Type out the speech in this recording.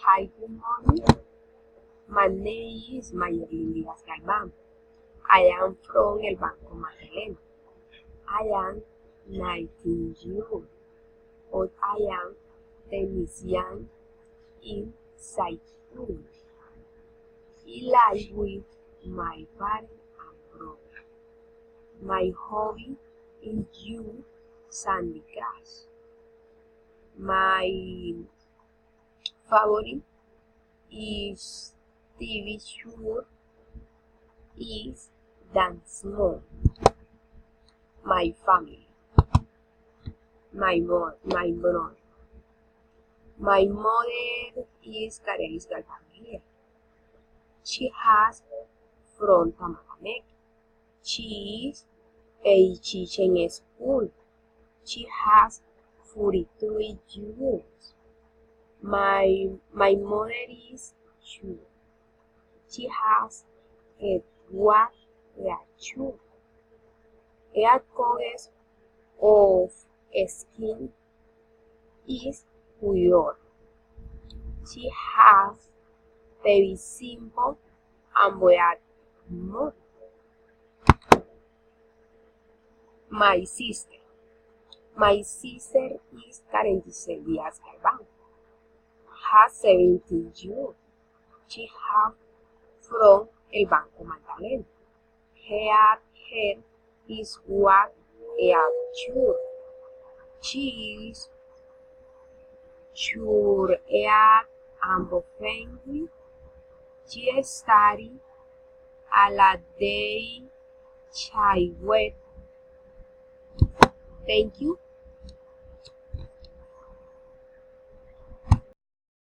Hi, good morning. My name is Mayerlin Díaz Galván. I am from el Banco Magdalena. I am 19 years old. I am technician in Cyprus. I live with my parents and brother. My hobby is use sandy grass. My favorite is TV show is Dance More. My family, my brother. My mother is Carelis Galván. She has from Tamaramek. She is a teacher in school. She has 43 years. My mother is two. She has a what two. Her color of skin is weird. She has very simple and black mouth. My sister is 46 Díaz Galván. Has 17 years. She has from el Banco Magdalena. Her hair is white and short. She is short hair and friendly. She studies a la day child. Thank you.